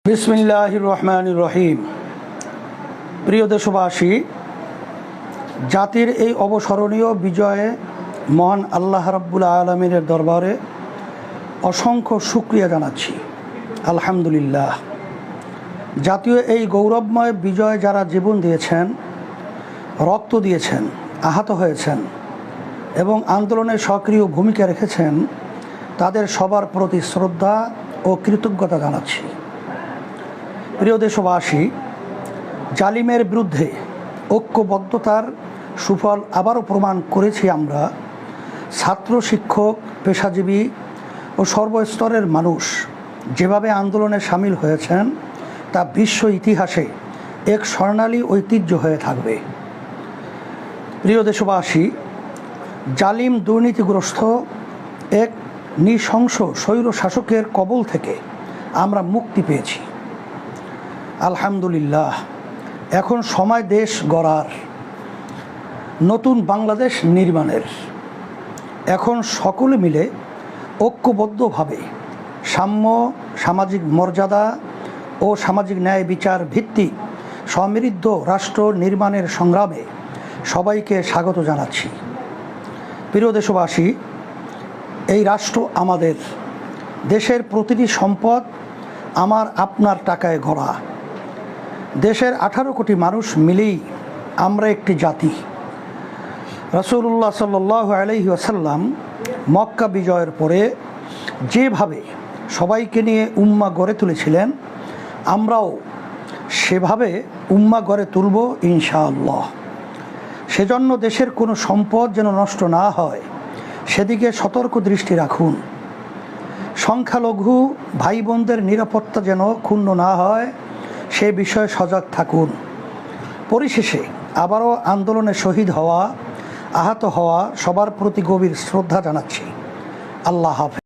বিসমিল্লাহির রহমানির রহিম। প্রিয় দেশবাসী, জাতির এই অবসরণীয় বিজয়ে মহান আল্লাহ রাব্বুল আলামিনের দরবারে অসংখ্য শুকরিয়া জানাচ্ছি। আলহামদুলিল্লাহ। জাতীয় এই গৌরবময় বিজয়ে যারা জীবন দিয়েছেন, রক্ত দিয়েছেন, আহত হয়েছেন এবং আন্দোলনে সক্রিয় ভূমিকা রেখেছেন, তাদের সবার প্রতি শ্রদ্ধা ও কৃতজ্ঞতা জানাচ্ছি। প্রিয় দেশবাসী, জালিমের বিরুদ্ধে ঐক্যবদ্ধতার সুফল আবারও প্রমাণ করেছি আমরা। ছাত্র, শিক্ষক, পেশাজীবী ও সর্বস্তরের মানুষ যেভাবে আন্দোলনে সামিল হয়েছেন তা বিশ্ব ইতিহাসে এক স্বর্ণালী ঐতিহ্য হয়ে থাকবে। প্রিয় দেশবাসী, জালিম দুর্নীতিগ্রস্ত এক নৃশংস স্বৈর শাসকের কবল থেকে আমরা মুক্তি পেয়েছি। আলহামদুলিল্লাহ। এখন সময় দেশ গড়ার, নতুন বাংলাদেশ নির্মাণের। এখন সকলে মিলে ঐক্যবদ্ধভাবে সাম্য, সামাজিক মর্যাদা ও সামাজিক ন্যায় বিচার ভিত্তিক সমৃদ্ধ রাষ্ট্র নির্মাণের সংগ্রামে সবাইকে স্বাগত জানাচ্ছি। প্রিয় দেশবাসী, এই রাষ্ট্র আমাদের, দেশের প্রতিটি সম্পদ আমার আপনার টাকায় গড়া। দেশের 18 কোটি মানুষ মিলেই আমরা একটি জাতি। রাসূলুল্লাহ সাল্লাল্লাহু আলাইহি ওয়াসাল্লাম মক্কা বিজয়ের পরে যেভাবে সবাইকে নিয়ে উম্মাহ গড়ে তুলেছিলেন, আমরাও সেভাবে উম্মাহ গড়ে তুলব ইনশাআল্লাহ। সেজন্য দেশের কোনো সম্পদ যেন নষ্ট না হয় সেদিকে সতর্ক দৃষ্টি রাখুন। সংখ্যালঘু ভাই বোনদের নিরাপত্তা যেন ক্ষুণ্ণ না হয় সে বিষয়ে সজাগ থাকুন। পরিশেষে আবারও আন্দোলনে শহীদ হওয়া, আহত হওয়া সবার প্রতি গভীর শ্রদ্ধা জানাচ্ছি। আল্লাহ হাফেজ।